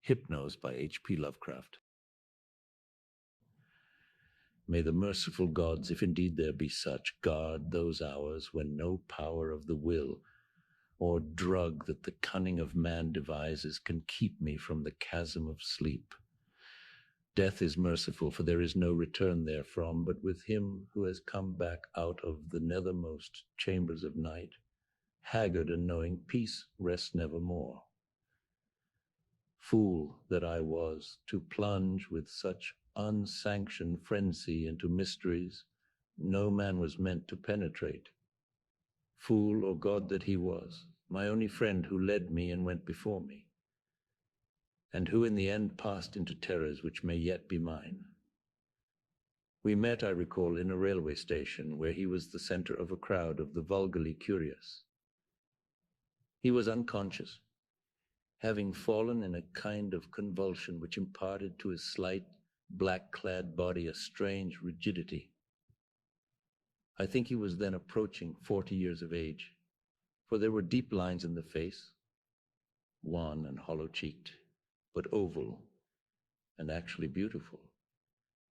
Hypnos by H.P. Lovecraft. May the merciful gods, if indeed there be such, guard those hours when no power of the will or drug that the cunning of man devises can keep me from the chasm of sleep. Death is merciful, for there is no return therefrom, but with him who has come back out of the nethermost chambers of night, haggard and knowing peace rests nevermore. Fool that I was, to plunge with such unsanctioned frenzy into mysteries no man was meant to penetrate. Fool or god that he was, my only friend who led me and went before me, and who in the end passed into terrors which may yet be mine. We met, I recall, in a railway station where he was the center of a crowd of the vulgarly curious. He was unconscious, having fallen in a kind of convulsion which imparted to his slight, black-clad body a strange rigidity. I think he was then approaching 40 years of age, for there were deep lines in the face, wan and hollow-cheeked, but oval and actually beautiful,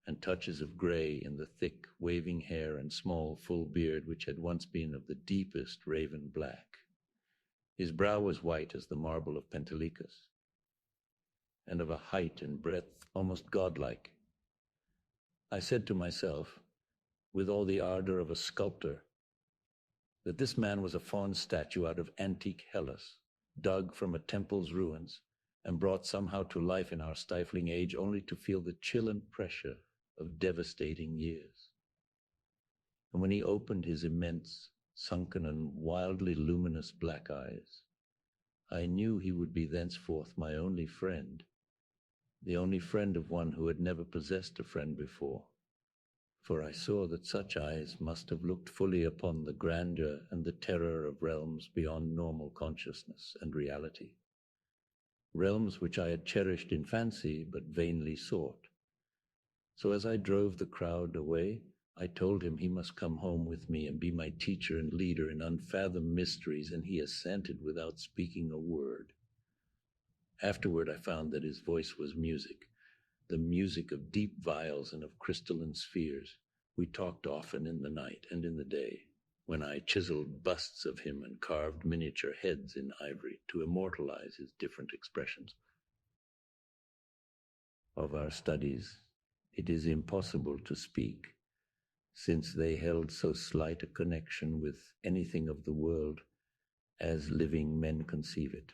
and touches of gray in the thick, waving hair and small, full beard which had once been of the deepest raven black. His brow was white as the marble of Pentelicus, and of a height and breadth almost godlike. I said to myself, with all the ardor of a sculptor, that this man was a faun statue out of antique Hellas, dug from a temple's ruins, and brought somehow to life in our stifling age only to feel the chill and pressure of devastating years. And when he opened his immense, sunken and wildly luminous black eyes, I knew he would be thenceforth my only friend, the only friend of one who had never possessed a friend before, for I saw that such eyes must have looked fully upon the grandeur and the terror of realms beyond normal consciousness and reality, realms which I had cherished in fancy but vainly sought. So as I drove the crowd away, I told him he must come home with me and be my teacher and leader in unfathomed mysteries, and he assented without speaking a word. Afterward I found that his voice was music, the music of deep vials and of crystalline spheres. We talked often in the night and in the day, when I chiseled busts of him and carved miniature heads in ivory to immortalize his different expressions. Of our studies, it is impossible to speak, since they held so slight a connection with anything of the world as living men conceive it.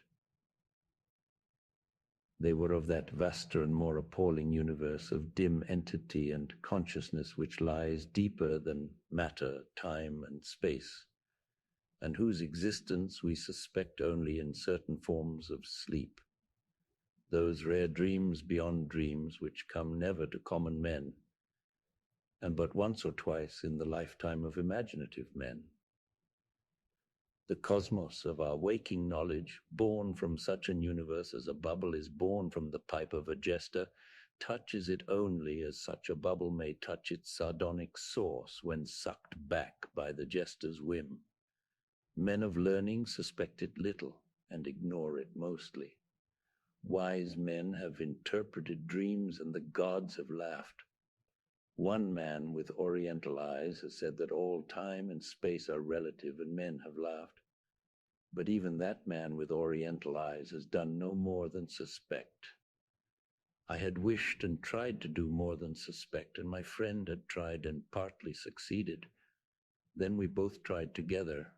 They were of that vaster and more appalling universe of dim entity and consciousness which lies deeper than matter, time, and space, and whose existence we suspect only in certain forms of sleep, those rare dreams beyond dreams which come never to common men, and but once or twice in the lifetime of imaginative men. The cosmos of our waking knowledge, born from such an universe as a bubble is born from the pipe of a jester, touches it only as such a bubble may touch its sardonic source when sucked back by the jester's whim. Men of learning suspect it little and ignore it mostly. Wise men have interpreted dreams and the gods have laughed. One man with oriental eyes has said that all time and space are relative, and men have laughed. But even that man with oriental eyes has done no more than suspect. I had wished and tried to do more than suspect, and my friend had tried and partly succeeded. Then we both tried together,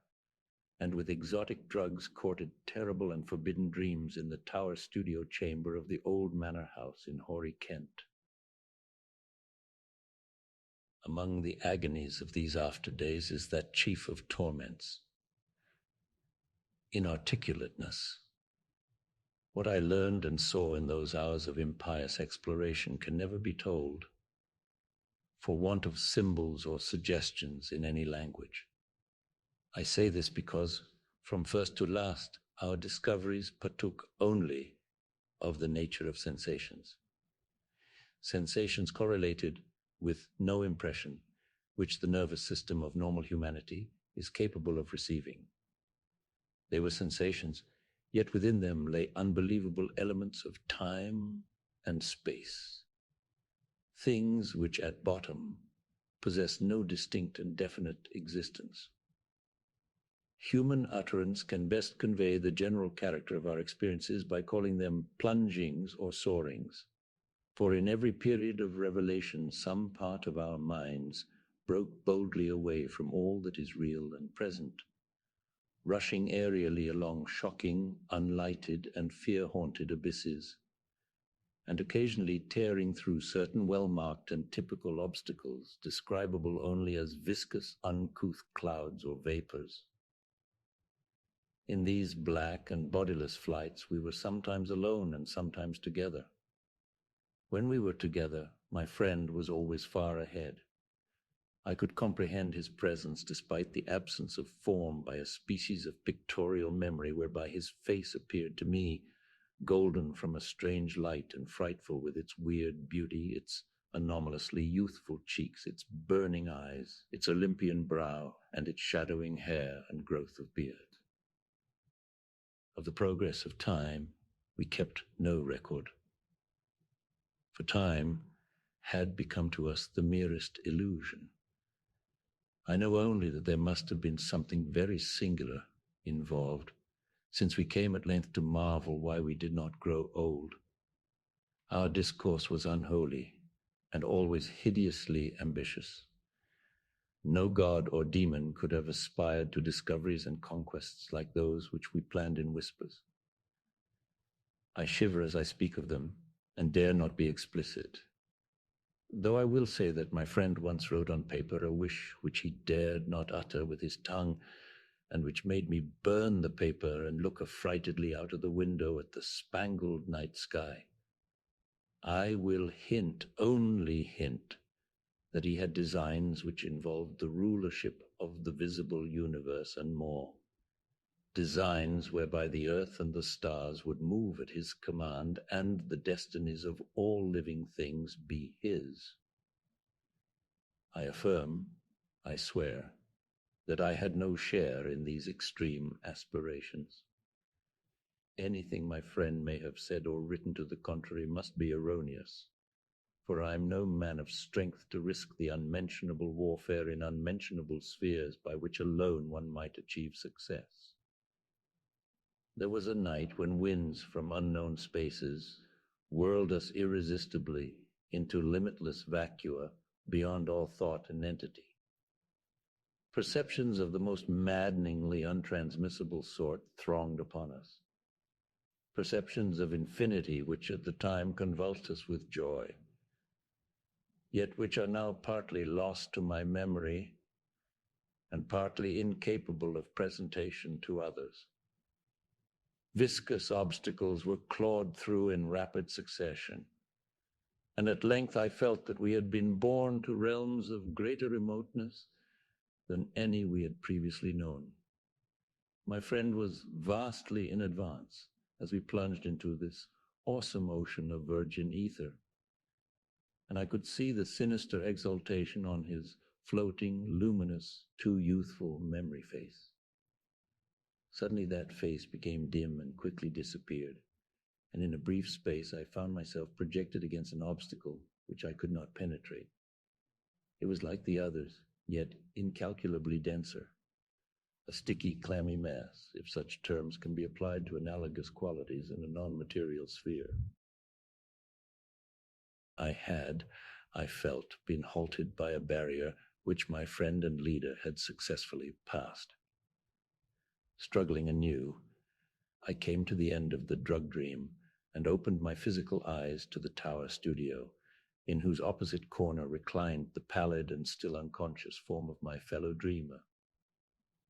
and with exotic drugs courted terrible and forbidden dreams in the tower studio chamber of the old manor house in hoary Kent. Among the agonies of these after days is that chief of torments, inarticulateness. What I learned and saw in those hours of impious exploration can never be told, for want of symbols or suggestions in any language. I say this because, from first to last, our discoveries partook only of the nature of sensations. Sensations correlated with no impression which the nervous system of normal humanity is capable of receiving. They were sensations Yet within them lay unbelievable elements of time and space, things which at bottom possess no distinct and definite existence. Human utterance can best convey the general character of our experiences by calling them plungings or soarings. For in every period of revelation, some part of our minds broke boldly away from all that is real and present, rushing aerially along shocking, unlighted, and fear-haunted abysses, and occasionally tearing through certain well-marked and typical obstacles, describable only as viscous, uncouth clouds or vapors. In these black and bodiless flights, we were sometimes alone and sometimes together. When we were together, my friend was always far ahead. I could comprehend his presence despite the absence of form by a species of pictorial memory whereby his face appeared to me golden from a strange light and frightful with its weird beauty, its anomalously youthful cheeks, its burning eyes, its Olympian brow, and its shadowing hair and growth of beard. Of the progress of time, we kept no record. For time had become to us the merest illusion. I know only that there must have been something very singular involved, since we came at length to marvel why we did not grow old. Our discourse was unholy and always hideously ambitious. No god or demon could have aspired to discoveries and conquests like those which we planned in whispers. I shiver as I speak of them, and dare not be explicit, though I will say that my friend once wrote on paper a wish which he dared not utter with his tongue, and which made me burn the paper and look affrightedly out of the window at the spangled night sky. I will hint, only hint, that he had designs which involved the rulership of the visible universe and more. Designs whereby the earth and the stars would move at his command and the destinies of all living things be his. I affirm, I swear, that I had no share in these extreme aspirations. Anything my friend may have said or written to the contrary must be erroneous, for I am no man of strength to risk the unmentionable warfare in unmentionable spheres by which alone one might achieve success. There was a night when winds from unknown spaces whirled us irresistibly into limitless vacua beyond all thought and entity. Perceptions of the most maddeningly untransmissible sort thronged upon us. Perceptions of infinity which at the time convulsed us with joy, yet which are now partly lost to my memory and partly incapable of presentation to others. Viscous obstacles were clawed through in rapid succession, and at length I felt that we had been borne to realms of greater remoteness than any we had previously known. My friend was vastly in advance as we plunged into this awesome ocean of virgin ether, and I could see the sinister exultation on his floating, luminous, too youthful memory face. Suddenly that face became dim and quickly disappeared, and in a brief space I found myself projected against an obstacle which I could not penetrate. It was like the others, yet incalculably denser, a sticky, clammy mass, if such terms can be applied to analogous qualities in a non-material sphere. I felt, been halted by a barrier which my friend and leader had successfully passed. Struggling anew, I came to the end of the drug dream and opened my physical eyes to the tower studio, in whose opposite corner reclined the pallid and still unconscious form of my fellow dreamer,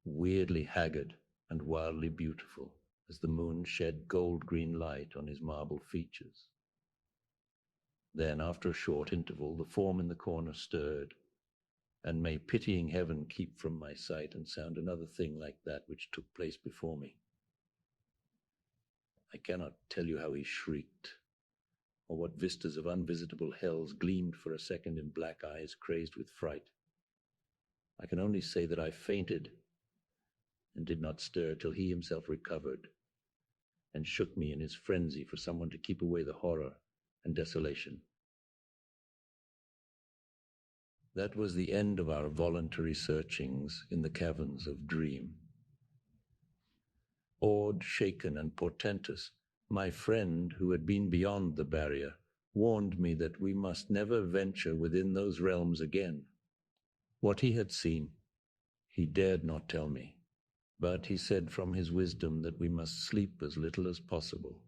weirdly haggard and wildly beautiful as the moon shed gold-green light on his marble features. Then, after a short interval, the form in the corner stirred, and may pitying heaven keep from my sight and sound another thing like that which took place before me. I cannot tell you how he shrieked, or what vistas of unvisitable hells gleamed for a second in black eyes crazed with fright. I can only say that I fainted and did not stir till he himself recovered, and shook me in his frenzy for someone to keep away the horror and desolation. That was the end of our voluntary searchings in the caverns of dream. Awed, shaken, and portentous, my friend, who had been beyond the barrier, warned me that we must never venture within those realms again. What he had seen, he dared not tell me, but he said from his wisdom that we must sleep as little as possible,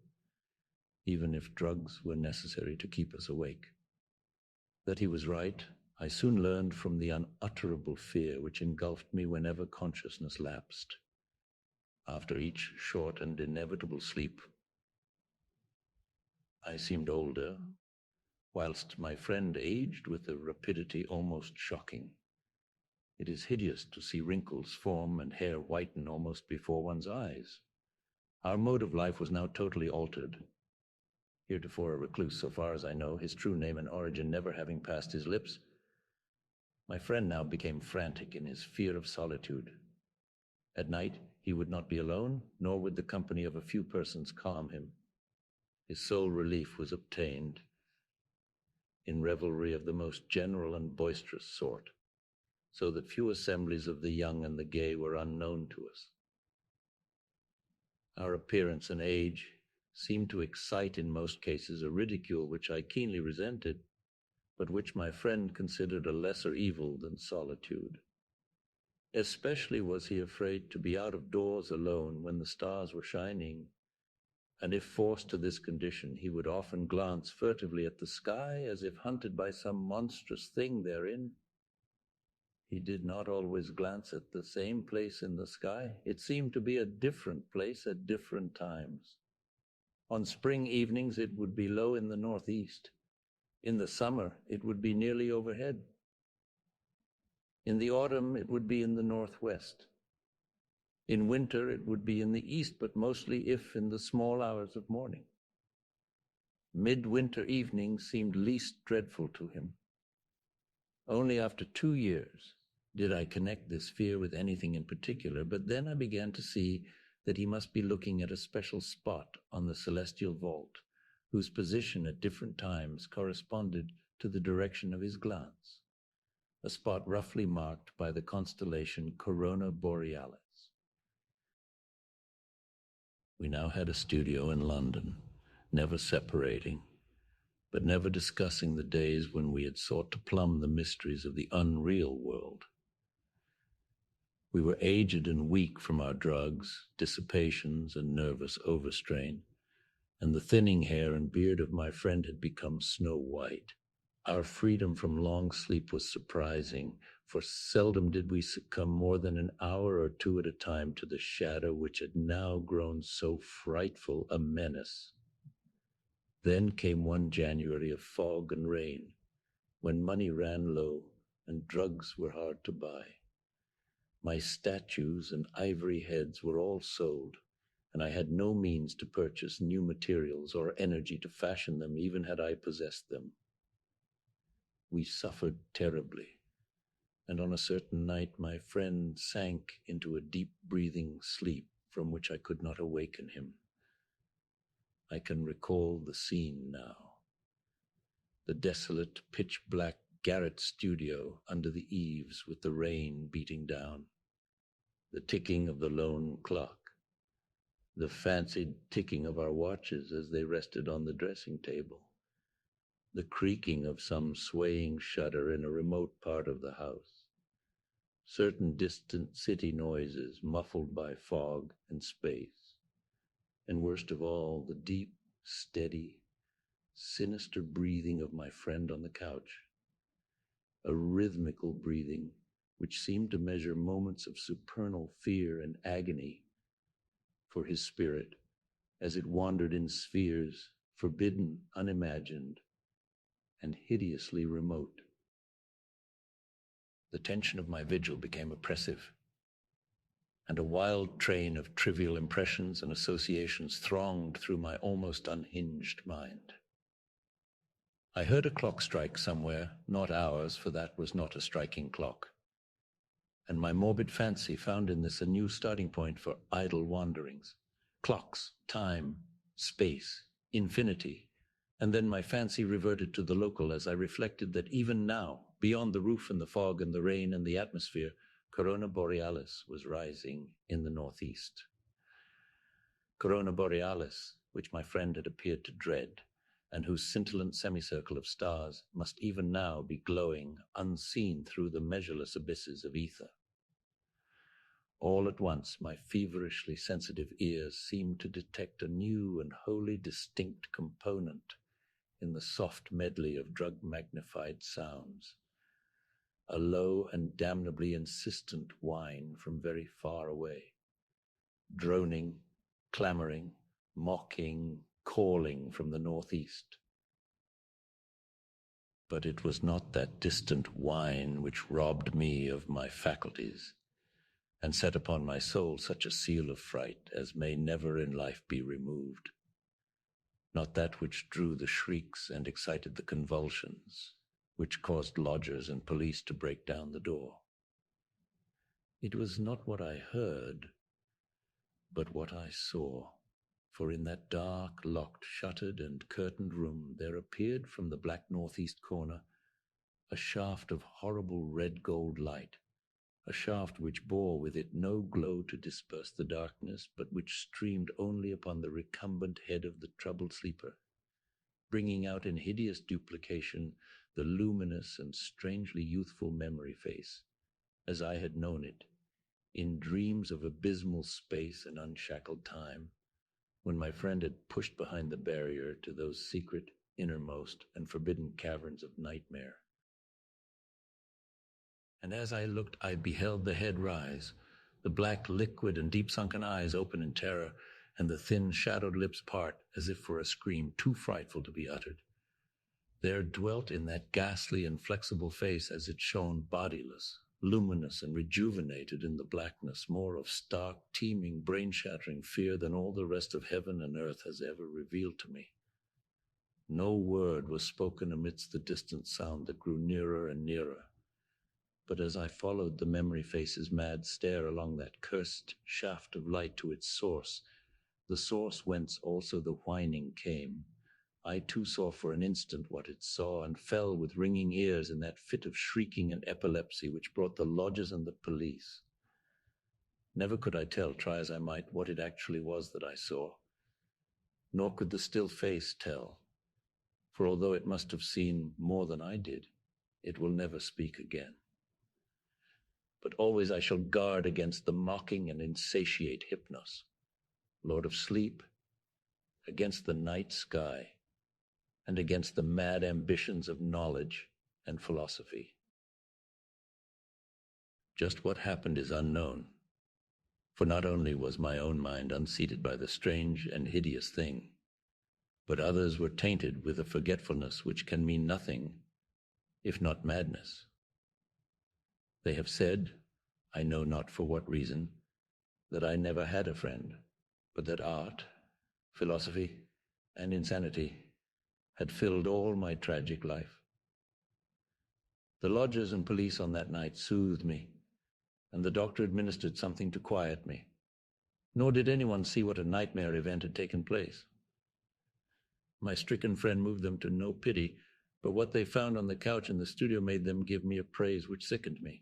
even if drugs were necessary to keep us awake. That he was right, I soon learned from the unutterable fear which engulfed me whenever consciousness lapsed, after each short and inevitable sleep. I seemed older, whilst my friend aged with a rapidity almost shocking. It is hideous to see wrinkles form and hair whiten almost before one's eyes. Our mode of life was now totally altered. Heretofore a recluse, so far as I know, his true name and origin never having passed his lips, my friend now became frantic in his fear of solitude. At night, he would not be alone, nor would the company of a few persons calm him. His sole relief was obtained in revelry of the most general and boisterous sort, so that few assemblies of the young and the gay were unknown to us. Our appearance and age seemed to excite in most cases a ridicule which I keenly resented, but which my friend considered a lesser evil than solitude. Especially was he afraid to be out of doors alone when the stars were shining, and if forced to this condition, he would often glance furtively at the sky as if hunted by some monstrous thing therein. He did not always glance at the same place in the sky. It seemed to be a different place at different times. On spring evenings, it would be low in the northeast. In the summer, it would be nearly overhead. In the autumn, it would be in the northwest. In winter, it would be in the east, but mostly if in the small hours of morning. Midwinter evenings seemed least dreadful to him. Only after 2 years did I connect this fear with anything in particular, but then I began to see that he must be looking at a special spot on the celestial vault, whose position at different times corresponded to the direction of his glance, a spot roughly marked by the constellation Corona Borealis. We now had a studio in London, never separating, but never discussing the days when we had sought to plumb the mysteries of the unreal world. We were aged and weak from our drugs, dissipations, and nervous overstrain, and the thinning hair and beard of my friend had become snow white. Our freedom from long sleep was surprising, for seldom did we succumb more than an hour or two at a time to the shadow which had now grown so frightful a menace. Then came one January of fog and rain, when money ran low and drugs were hard to buy. My statues and ivory heads were all sold, and I had no means to purchase new materials or energy to fashion them, even had I possessed them. We suffered terribly, and on a certain night my friend sank into a deep-breathing sleep from which I could not awaken him. I can recall the scene now. The desolate, pitch-black garret studio under the eaves with the rain beating down, the ticking of the lone clock, the fancied ticking of our watches as they rested on the dressing table, the creaking of some swaying shutter in a remote part of the house, certain distant city noises muffled by fog and space, and worst of all, the deep, steady, sinister breathing of my friend on the couch, a rhythmical breathing which seemed to measure moments of supernal fear and agony for his spirit as it wandered in spheres forbidden, unimagined, and hideously remote. The tension of my vigil became oppressive, and a wild train of trivial impressions and associations thronged through my almost unhinged mind. I heard a clock strike somewhere, not ours, for that was not a striking clock, and my morbid fancy found in this a new starting point for idle wanderings, Clocks, time, space, infinity. And then my fancy reverted to the local as I reflected that even now, beyond the roof and the fog and the rain and the atmosphere, Corona Borealis was rising in the northeast. Corona Borealis, which my friend had appeared to dread, and whose scintillant semicircle of stars must even now be glowing unseen through the measureless abysses of ether. All at once, my feverishly sensitive ears seemed to detect a new and wholly distinct component in the soft medley of drug-magnified sounds. A low and damnably insistent whine from very far away. Droning, clamoring, mocking, calling from the northeast. But it was not that distant whine which robbed me of my faculties, and set upon my soul such a seal of fright as may never in life be removed. Not that which drew the shrieks and excited the convulsions, which caused lodgers and police to break down the door. It was not what I heard, but what I saw, for in that dark, locked, shuttered, and curtained room there appeared from the black northeast corner a shaft of horrible red-gold light, a shaft which bore with it no glow to disperse the darkness, but which streamed only upon the recumbent head of the troubled sleeper, bringing out in hideous duplication the luminous and strangely youthful memory face, as I had known it, in dreams of abysmal space and unshackled time, when my friend had pushed behind the barrier to those secret, innermost, and forbidden caverns of nightmare. And as I looked, I beheld the head rise, the black liquid and deep-sunken eyes open in terror, and the thin, shadowed lips part as if for a scream too frightful to be uttered. There dwelt in that ghastly and flexible face as it shone bodiless, luminous and rejuvenated in the blackness, more of stark, teeming, brain-shattering fear than all the rest of heaven and earth has ever revealed to me. No word was spoken amidst the distant sound that grew nearer and nearer. But as I followed the memory face's mad stare along that cursed shaft of light to its source, the source whence also the whining came, I too saw for an instant what it saw, and fell with ringing ears in that fit of shrieking and epilepsy which brought the lodgers and the police. Never could I tell, try as I might, what it actually was that I saw, nor could the still face tell, for although it must have seen more than I did, it will never speak again. But always I shall guard against the mocking and insatiate Hypnos, Lord of Sleep, against the night sky, and against the mad ambitions of knowledge and philosophy. Just what happened is unknown, for not only was my own mind unseated by the strange and hideous thing, but others were tainted with a forgetfulness which can mean nothing, if not madness. They have said, I know not for what reason, that I never had a friend, but that art, philosophy, and insanity had filled all my tragic life. The lodgers and police on that night soothed me, and the doctor administered something to quiet me, nor did anyone see what a nightmare event had taken place. My stricken friend moved them to no pity, but what they found on the couch in the studio made them give me a praise which sickened me.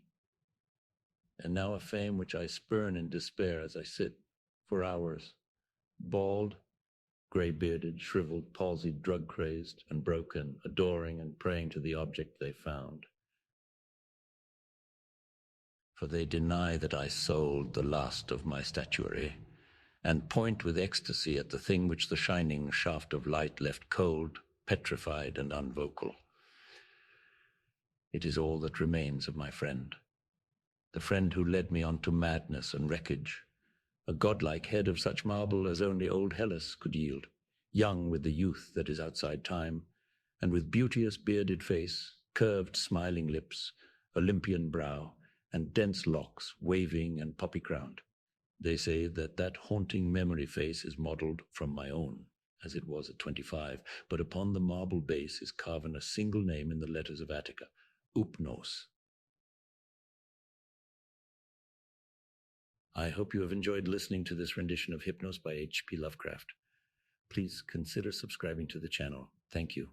And now a fame which I spurn in despair as I sit, for hours, bald, gray-bearded, shriveled, palsied, drug-crazed, and broken, adoring and praying to the object they found. For they deny that I sold the last of my statuary, and point with ecstasy at the thing which the shining shaft of light left cold, petrified, and unvocal. It is all that remains of my friend, the friend who led me on to madness and wreckage, a godlike head of such marble as only old Hellas could yield, young with the youth that is outside time, and with beauteous bearded face, curved smiling lips, Olympian brow, and dense locks waving and poppy-crowned. They say that that haunting memory face is modeled from my own, as it was at 25, but upon the marble base is carven a single name in the letters of Attica, Hypnos. I hope you have enjoyed listening to this rendition of Hypnos by H.P. Lovecraft. Please consider subscribing to the channel. Thank you.